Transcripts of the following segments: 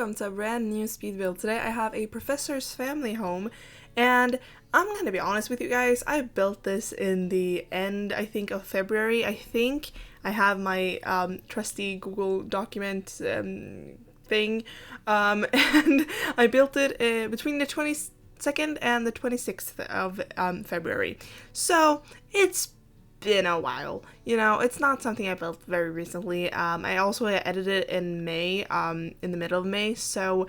welcome to a brand new speed build. Today I have a professor's family home, and I'm gonna be honest with you guys, I built this in the end, I think, of February. I think I have my trusty Google document thing, and I built it between the 22nd and the 26th of February. So it's been a while, you know. It's not something I built very recently. I also edited it in May, in the middle of May, so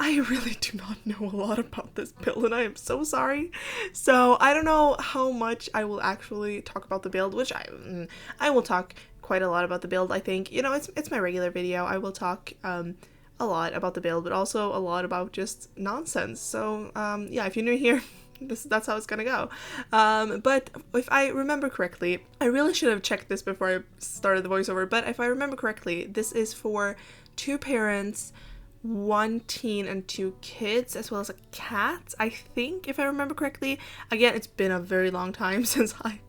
I really do not know a lot about this build, and I am so sorry. So I don't know how much I will actually talk about the build, which I will talk quite a lot about the build. I think, you know, it's my regular video. I will talk a lot about the build, but also a lot about just nonsense. So yeah, if you're new here, that's how it's gonna go. But if I remember correctly, I really should have checked this before I started the voiceover, but if I remember correctly, this is for 2 parents, 1 teen and 2 kids, as well as a cat, I think, if I remember correctly. Again, it's been a very long time since I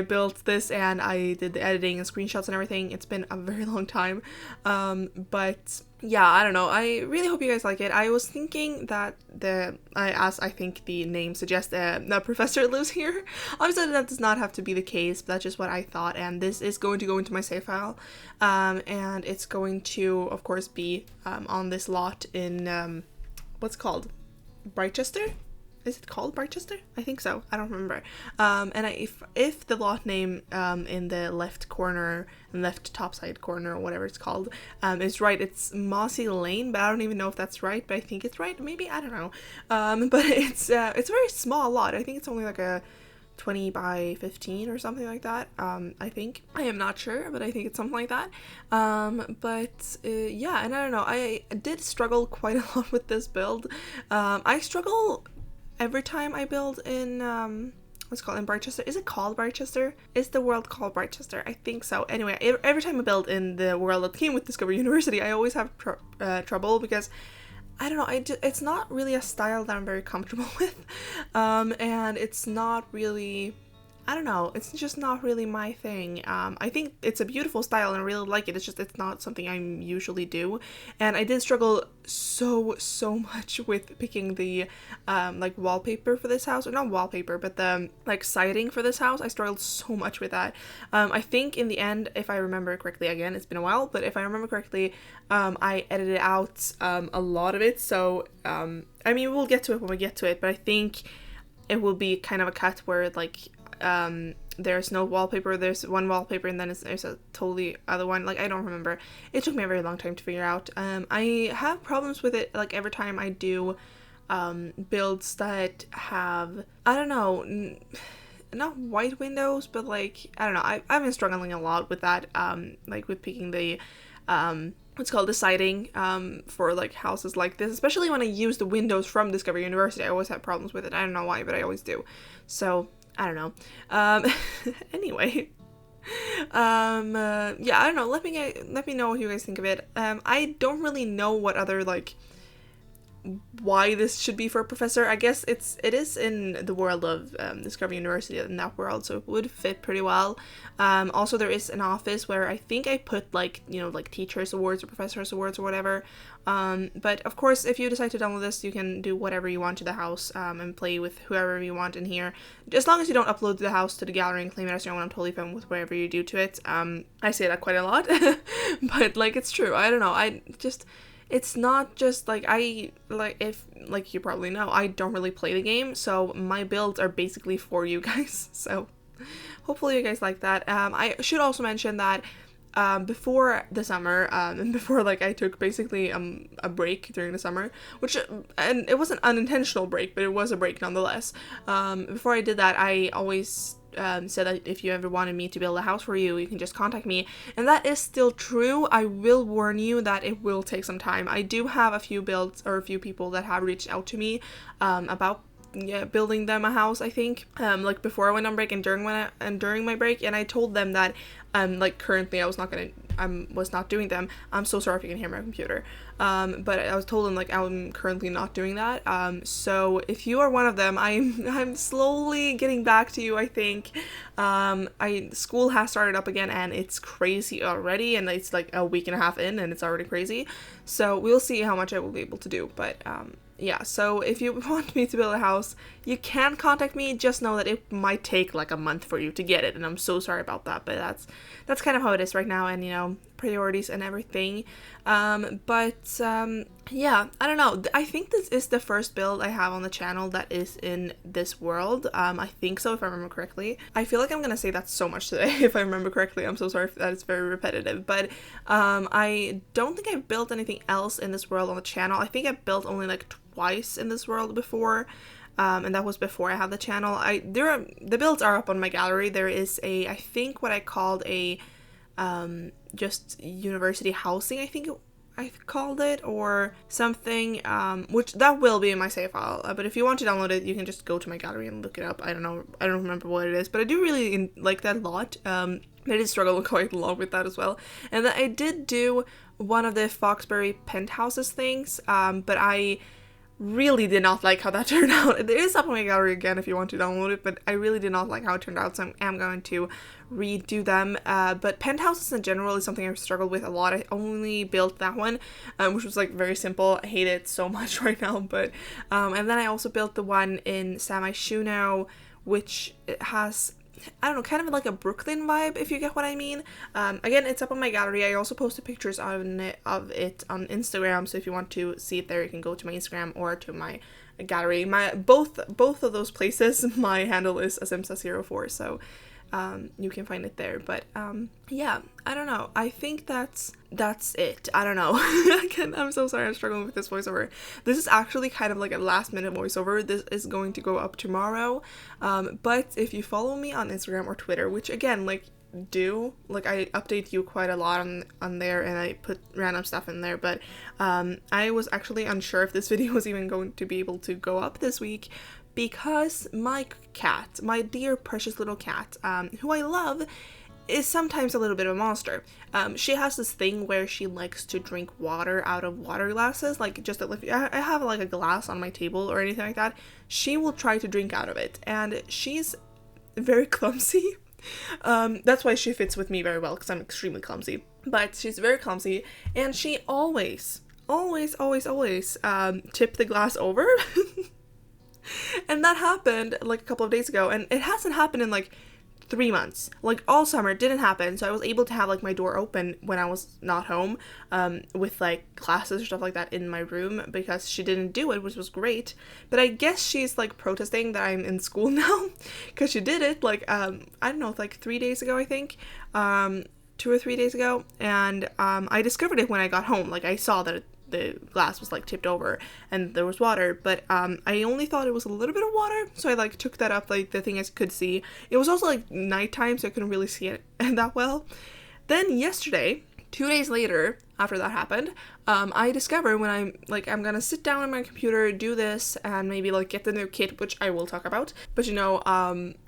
built this and I did the editing and screenshots and everything. It's been a very long time, but yeah, I don't know. I really hope you guys like it. I was thinking that I think the name suggests the professor lives here. Obviously, that does not have to be the case, but that's just what I thought. And this is going to go into my save file, and it's going to, of course, be on this lot in what's it called, Britechester. Is it called Britechester? I think so. I don't remember. And if the lot name in the left corner, left top side corner, or whatever it's called, is right, it's Mossy Lane, but I don't even know if that's right, but I think it's right. Maybe, I don't know. But it's a very small lot. I think it's only like a 20 by 15 or something like that. I think. I am not sure, but I think it's something like that. Yeah, and I don't know. I did struggle quite a lot with this build. I struggle every time I build in, what's it called, in Britechester. Is it called Britechester? Is the world called Britechester? I think so. Anyway, every time I build in the world that came with Discovery University, I always have trouble because, I don't know, it's not really a style that I'm very comfortable with, and it's not really, I don't know, it's just not really my thing. I think it's a beautiful style and I really like it. It's not something I usually do. And I did struggle so much with picking the like wallpaper for this house, or not wallpaper, but the like siding for this house. I struggled so much with that. I think in the end, if I remember correctly, again, it's been a while, but if I remember correctly, I edited out a lot of it. So I mean, we'll get to it when we get to it, but I think it will be kind of a cut where like there's no wallpaper, there's one wallpaper, and then there's a totally other one. Like, I don't remember. It took me a very long time to figure out. I have problems with it, like, every time I do builds that have, I don't know, not white windows, but like, I don't know, I've been struggling a lot with that, like with picking the what's called the siding for like houses like this, especially when I use the windows from Discovery University. I always have problems with it. I don't know why, but I always do. So I don't know. Anyway, yeah, I don't know. Let me know what you guys think of it. I don't really know what other, like, why this should be for a professor. I guess it is in the world of Discovery University, in that world, so it would fit pretty well. Also, there is an office where I think I put, like, you know, like teachers awards or professors awards or whatever. But of course, if you decide to download this, you can do whatever you want to the house and play with whoever you want in here, as long as you don't upload the house to the gallery and claim it as your own. I'm totally fine with whatever you do to it. I say that quite a lot, but like, it's true. I don't know. It's not just like, if you probably know, I don't really play the game, so my builds are basically for you guys. So hopefully you guys like that. I should also mention that before the summer, and before, like, I took basically a break during the summer, and it was an unintentional break, but it was a break nonetheless. Before I did that, I always said that if you ever wanted me to build a house for you, you can just contact me, and that is still true. I will warn you that it will take some time. I do have a few builds, or a few people that have reached out to me about building them a house, I think, like before I went on break and during my break, and I told them that like currently I was not gonna was not doing them. I'm so sorry if you can hear my computer. But I was told them like I'm currently not doing that. So if you are one of them, I'm slowly getting back to you, I think. School has started up again and it's crazy already, and it's like a week and a half in and it's already crazy. So we'll see how much I will be able to do. But yeah, so if you want me to build a house, you can contact me. Just know that it might take like a month for you to get it, and I'm so sorry about that, but that's kind of how it is right now, and you know, priorities and everything. Yeah, I don't know. I think this is the first build I have on the channel that is in this world. I think so, if I remember correctly. I feel like I'm gonna say that so much today, if I remember correctly. I'm so sorry if that is very repetitive, but I don't think I've built anything else in this world on the channel. I think I've built only like twice in this world before, and that was before I had the channel. The builds are up on my gallery. There is I think what I called a just university housing, I think I called it, or something, which that will be in my save file, but if you want to download it, you can just go to my gallery and look it up. I don't remember what it is, but I do really like that a lot. I did struggle quite a lot with that as well, and then I did do one of the Foxbury penthouses things, but I really did not like how that turned out. It is up on my gallery again if you want to download it, but I really did not like how it turned out, so I am going to redo them. But penthouses in general is something I've struggled with a lot. I only built that one, which was like very simple. I hate it so much right now, but and then I also built the one in San Myshuno, which has, I don't know, kind of like a Brooklyn vibe, if you get what I mean. Again, it's up on my gallery. I also posted pictures of it on Instagram, so if you want to see it there, you can go to my Instagram or to my gallery. Both of those places, my handle is asimsa04, so you can find it there. But yeah, I don't know. I think that's it. I don't know. I'm so sorry, I'm struggling with this voiceover. This is actually kind of like a last minute voiceover. This is going to go up tomorrow. But if you follow me on Instagram or Twitter, which again, I update you quite a lot on there, and I put random stuff in there, but I was actually unsure if this video was even going to be able to go up this week, because my cat, my dear precious little cat, who I love, is sometimes a little bit of a monster. She has this thing where she likes to drink water out of water glasses, like just if I have like a glass on my table or anything like that, she will try to drink out of it, and she's very clumsy. That's why she fits with me very well, because I'm extremely clumsy, but she's very clumsy, and she always tip the glass over. And that happened like a couple of days ago, and it hasn't happened in like 3 months. Like all summer it didn't happen, so I was able to have like my door open when I was not home, with like classes or stuff like that in my room, because she didn't do it, which was great. But I guess she's like protesting that I'm in school now, because she did it like I don't know, like 3 days ago, I think, 2 or 3 days ago, and I discovered it when I got home. Like I saw that the glass was like tipped over and there was water, but I only thought it was a little bit of water, so I like took that up, like the thing I could see. It was also like nighttime, so I couldn't really see it that well. Then yesterday, 2 days later after that happened, I discovered when I'm gonna sit down on my computer, do this, and maybe like get the new kit, which I will talk about, but you know,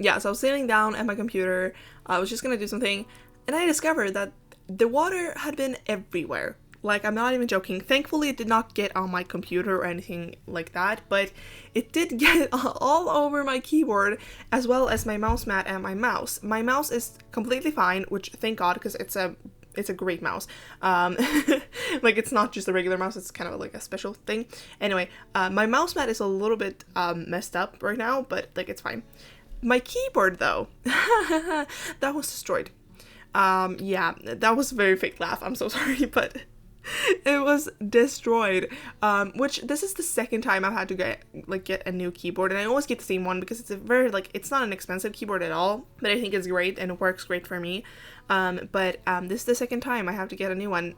yeah, so I was sitting down at my computer, I was just gonna do something, and I discovered that the water had been everywhere. Like, I'm not even joking. Thankfully, it did not get on my computer or anything like that, but it did get all over my keyboard, as well as my mouse mat and my mouse. My mouse is completely fine, which thank God, because it's a great mouse. Like, it's not just a regular mouse, it's kind of like a special thing. Anyway, my mouse mat is a little bit messed up right now, but like, it's fine. My keyboard, though, that was destroyed. Yeah, that was a very fake laugh. I'm so sorry, but it was destroyed, which this is the second time I've had to get a new keyboard, and I always get the same one because it's a very, like, it's not an expensive keyboard at all, but I think it's great and it works great for me. But this is the second time I have to get a new one.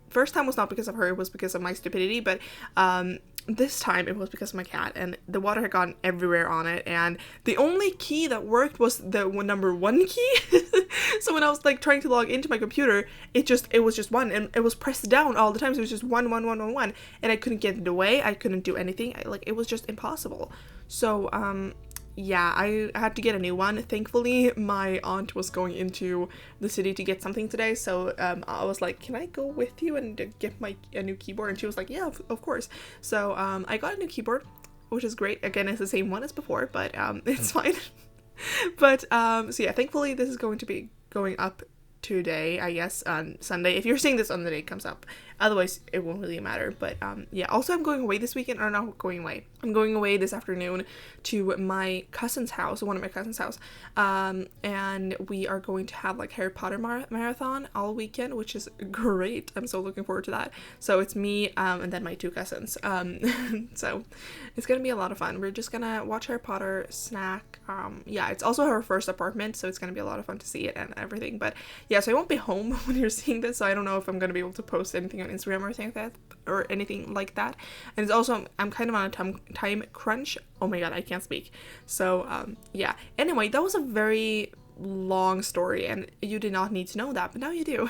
First time was not because of her, it was because of my stupidity, but this time it was because of my cat, and the water had gone everywhere on it, and the only key that worked was the number 1 key. So when I was like trying to log into my computer, it was just 1, and it was pressed down all the time, so it was just 1, 1, 1, 1, 1, and I couldn't get it away, I couldn't do anything, it was just impossible. So yeah, I had to get a new one. Thankfully, my aunt was going into the city to get something today, so I was like, can I go with you and get a new keyboard? And she was like, yeah, of course. So I got a new keyboard, which is great. Again, it's the same one as before, but it's fine. But so yeah, thankfully this is going to be going up today, I guess, on Sunday. If you're seeing this on the day it comes up, otherwise it won't really matter. But yeah, also I'm going away this weekend, or not going away, I'm going away this afternoon to my cousin's house, one of my cousin's house, and we are going to have like Harry Potter marathon all weekend, which is great. I'm so looking forward to that. So it's me and then my two cousins, so it's gonna be a lot of fun. We're just gonna watch Harry Potter, snack. Yeah, it's also her first apartment, so it's gonna be a lot of fun to see it and everything. But yeah, so I won't be home when you're seeing this, so I don't know if I'm gonna be able to post anything on Instagram or anything like that. And it's also, I'm kind of on a time crunch. Oh my god, I can't speak. So yeah, anyway, that was a very long story and you did not need to know that, but now you do.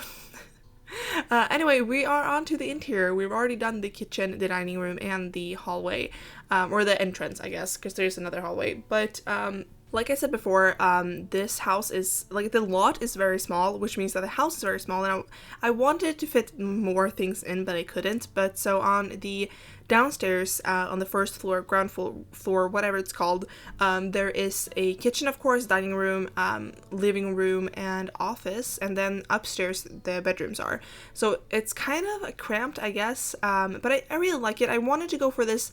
Anyway, we are on to the interior. We've already done the kitchen, the dining room, and the hallway, or the entrance, I guess, because there's another hallway. But like I said before, this house is, like, the lot is very small, which means that the house is very small, and I wanted to fit more things in, but I couldn't. But so on the downstairs, on the first floor, ground floor, whatever it's called, there is a kitchen, of course, dining room, living room, and office, and then upstairs the bedrooms are. So it's kind of cramped, I guess, but I really like it. I wanted to go for this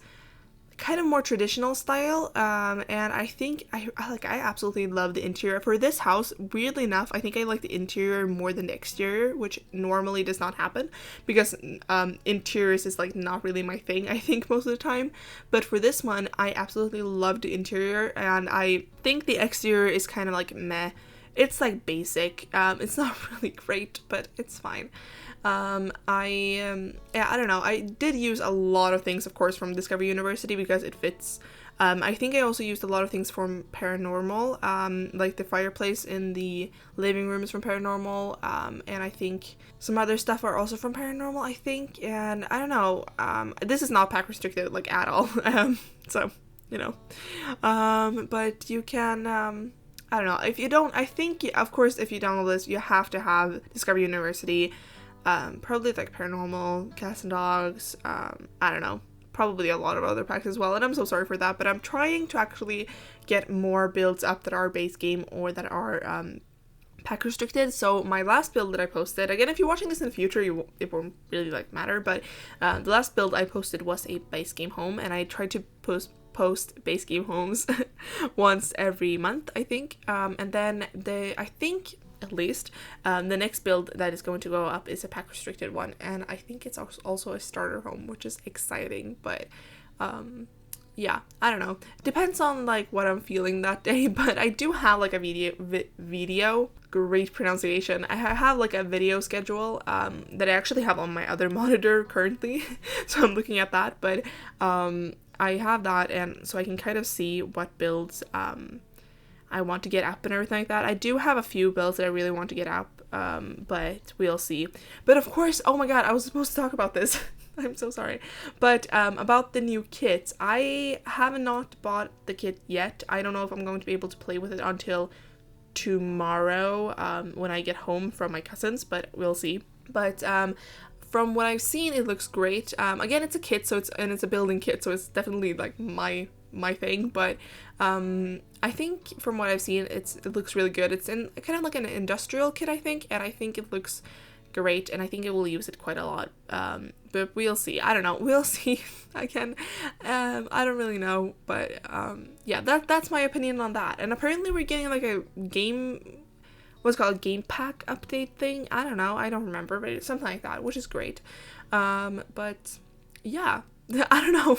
kind of more traditional style, and I think I absolutely love the interior for this house. Weirdly enough, I think I like the interior more than the exterior, which normally does not happen because interiors is like not really my thing, I think, most of the time. But for this one, I absolutely loved the interior, and I think the exterior is kind of like meh. It's like basic. It's not really great, but it's fine. Yeah, I don't know. I did use a lot of things, of course, from Discovery University because it fits. I think I also used a lot of things from Paranormal, like the fireplace in the living room is from Paranormal, and I think some other stuff are also from Paranormal, I think, and I don't know, this is not pack restricted, like, at all, so, you know, but you can, I don't know, if you don't, I think, of course, if you download this, you have to have Discovery University, probably like Paranormal, Cats and Dogs, I don't know, probably a lot of other packs as well, and I'm so sorry for that, but I'm trying to actually get more builds up that are base game or that are pack restricted. So my last build that I posted, again, if you're watching this in the future, it won't really like matter, but the last build I posted was a base game home, and I tried to post base game homes once every month, I think, and then I think at least the next build that is going to go up is a pack restricted one, and I think it's also a starter home, which is exciting. But yeah, I don't know, depends on like what I'm feeling that day. But I do have like a video great pronunciation. I have like a video schedule that I actually have on my other monitor currently so I'm looking at that, but I have that, and so I can kind of see what builds I want to get up and everything like that. I do have a few builds that I really want to get up, but we'll see. But of course, oh my god, I was supposed to talk about this. I'm so sorry. But about the new kit, I have not bought the kit yet. I don't know if I'm going to be able to play with it until tomorrow when I get home from my cousins, but we'll see. But from what I've seen, it looks great. Again, it's a kit, so it's a building kit, so it's definitely like my thing, but I think from what I've seen, it looks really good. It's in kind of like an industrial kit, I think, and I think it looks great, and I think it will use it quite a lot, but we'll see. I don't know, we'll see. Again, I don't really know, but yeah, that's my opinion on that. And apparently we're getting like a game, what's it called, game pack update thing, I don't know, I don't remember, but it's something like that, which is great. But yeah, I don't know.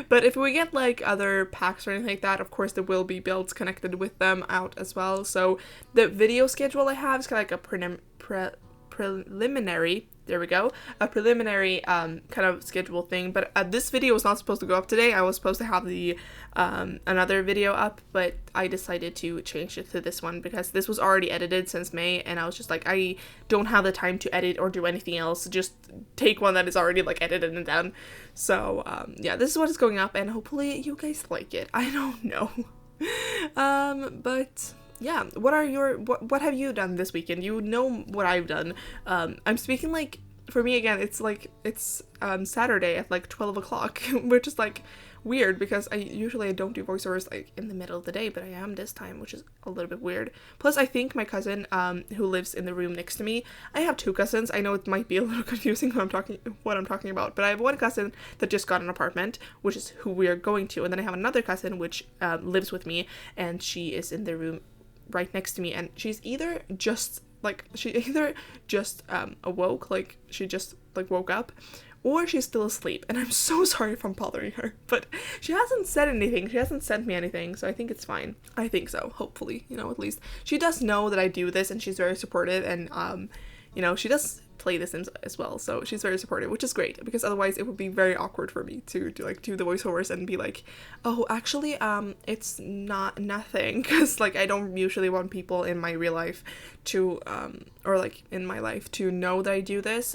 But if we get like other packs or anything like that, of course there will be builds connected with them out as well. So the video schedule I have is kind of like a preliminary, there we go, a preliminary kind of schedule thing. But this video was not supposed to go up today. I was supposed to have the another video up, but I decided to change it to this one because this was already edited since May, and I was just like, I don't have the time to edit or do anything else, just take one that is already like edited and done. So yeah, this is what is going up, and hopefully you guys like it. I don't know. But yeah, what have you done this weekend? You know what I've done. I'm speaking like, for me again, it's like it's Saturday at like 12 o'clock, which is like weird because I don't do voiceovers like in the middle of the day, but I am this time, which is a little bit weird. Plus, I think my cousin who lives in the room next to me, I have two cousins. I know it might be a little confusing what I'm talking about, but I have one cousin that just got an apartment, which is who we are going to, and then I have another cousin which lives with me, and she is in the room right next to me, and she's either just awoke, like she just like woke up, or she's still asleep, and I'm so sorry if I'm bothering her, but she hasn't said anything, she hasn't sent me anything, so I think it's fine. I think so, hopefully, at least. She does know that I do this, and she's very supportive, and, she does play The Sims as well, so she's very supportive, which is great, because otherwise it would be very awkward for me to do the voiceovers and be like, oh, actually, it's nothing, because, like, I don't usually want people in my real life to, or, like, in my life to know that I do this,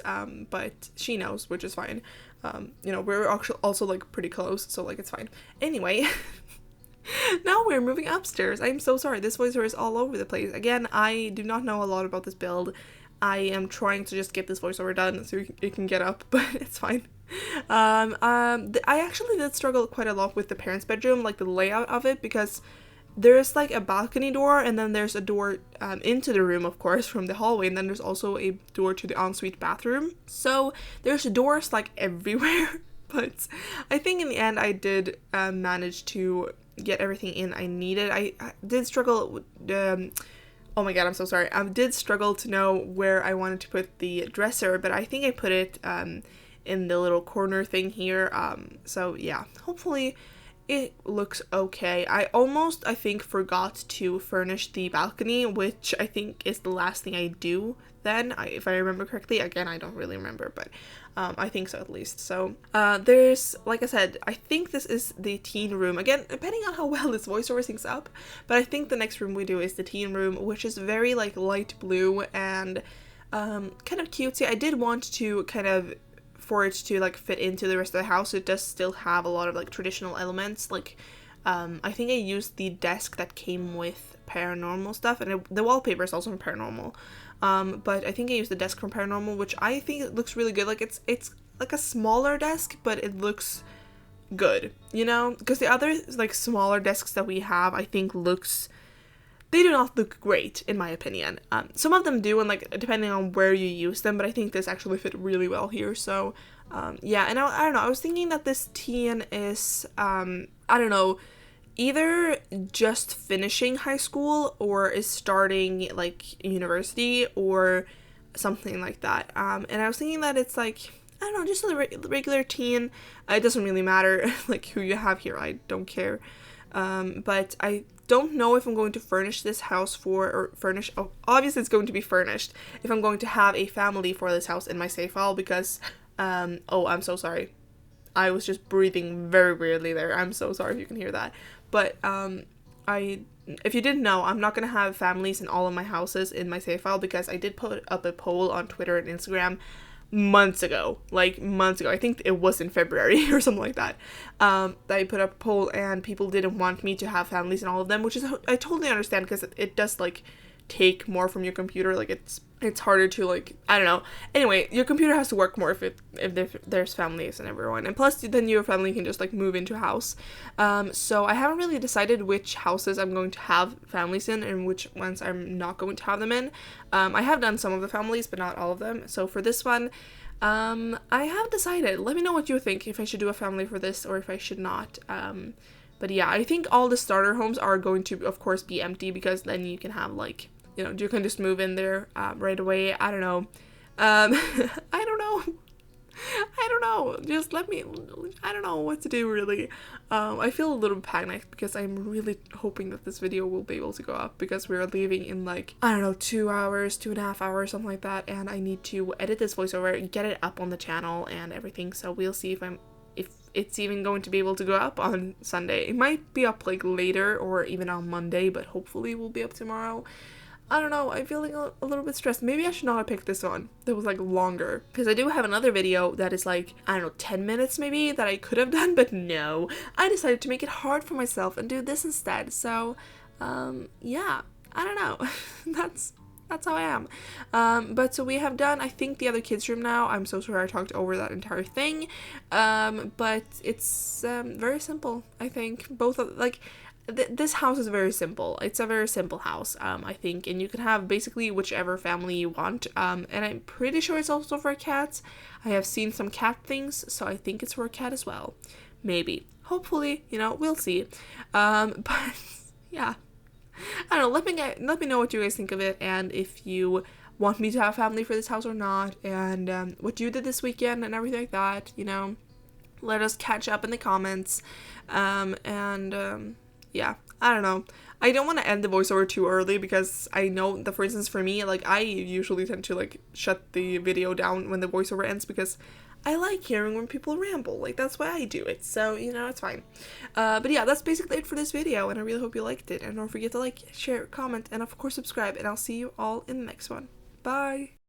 but she knows, which is fine. We're actually also, like, pretty close, so, like, it's fine. Anyway, now we're moving upstairs. I'm so sorry, this voiceover is all over the place. Again, I do not know a lot about this build. I am trying to just get this voiceover done so it can get up, but it's fine. I actually did struggle quite a lot with the parents' bedroom, like the layout of it, because there's like a balcony door, and then there's a door into the room, of course, from the hallway, and then there's also a door to the ensuite bathroom. So there's doors like everywhere, but I think in the end I did manage to get everything in I needed. I did struggle with oh my god, I'm so sorry. I did struggle to know where I wanted to put the dresser, but I think I put it in the little corner thing here. So yeah, hopefully it looks okay. I think, forgot to furnish the balcony, which I think is the last thing I do then, if I remember correctly. Again, I don't really remember, but I think so at least. So there's, like I said, I think this is the teen room. Again, depending on how well this voiceover syncs up, but I think the next room we do is the teen room, which is very like light blue and kind of cutesy. I did want to kind of, for it to like fit into the rest of the house, it does still have a lot of like traditional elements. Like I think I used the desk that came with paranormal stuff, and the wallpaper is also from paranormal. But I think I used the desk from paranormal, which I think it looks really good. Like it's like a smaller desk, but it looks good, because the other like smaller desks that we have, I think they do not look great in my opinion. Some of them do, and like depending on where you use them, but I think this actually fit really well here. So yeah, and I don't know, I was thinking that this teen is I don't know, either just finishing high school or is starting like university or something like that. And I was thinking that it's like, I don't know, just a regular teen. It doesn't really matter like who you have here, I don't care. But I don't know if I'm going to furnish this house obviously it's going to be furnished if I'm going to have a family for this house in my save file, because oh, I'm so sorry, I was just breathing very weirdly there. I'm so sorry if you can hear that. But if you didn't know, I'm not gonna have families in all of my houses in my save file, because I did put up a poll on Twitter and Instagram months ago. I think it was in February or something like that. I put up a poll, and people didn't want me to have families in all of them, which is, I totally understand, because it does like take more from your computer. Like it's harder to, like, I don't know. Anyway, your computer has to work more if there's families and everyone, and plus then your family can just like move into a house. So I haven't really decided which houses I'm going to have families in and which ones I'm not going to have them in. I have done some of the families, but not all of them. So for this one, I have decided. Let me know what you think, if I should do a family for this or if I should not. But yeah, I think all the starter homes are going to, of course, be empty, because then you can have like, you can just move in there right away. I don't know. I don't know. Just let me, I don't know what to do, really. I feel a little panicked because I'm really hoping that this video will be able to go up, because we're leaving in like, I don't know, 2 hours, 2.5 hours, something like that. And I need to edit this voiceover and get it up on the channel and everything. So we'll see if it's even going to be able to go up on Sunday. It might be up like later or even on Monday, but hopefully it will be up tomorrow. I don't know, I'm feeling a little bit stressed. Maybe I should not have picked this one that was like longer, because I do have another video that is like, I don't know, 10 minutes maybe that I could have done, but no, I decided to make it hard for myself and do this instead. So yeah, I don't know. That's how I am. But so we have done, I think, the other kids' room now. I'm so sorry I talked over that entire thing. But it's very simple, I think. Both of, like, this house is very simple. It's a very simple house, I think. And you can have basically whichever family you want. And I'm pretty sure it's also for cats. I have seen some cat things, so I think it's for a cat as well. Maybe. Hopefully, you know, we'll see. But yeah. I don't know, let me know what you guys think of it, and if you want me to have family for this house or not, and what you did this weekend and everything like that, you know. Let us catch up in the comments. Yeah, I don't know. I don't want to end the voiceover too early, because I know that, for instance, for me, like, I usually tend to, like, shut the video down when the voiceover ends, because I like hearing when people ramble. Like, that's why I do it. So, you know, it's fine. But yeah, that's basically it for this video, and I really hope you liked it. And don't forget to like, share, comment, and of course subscribe. And I'll see you all in the next one. Bye!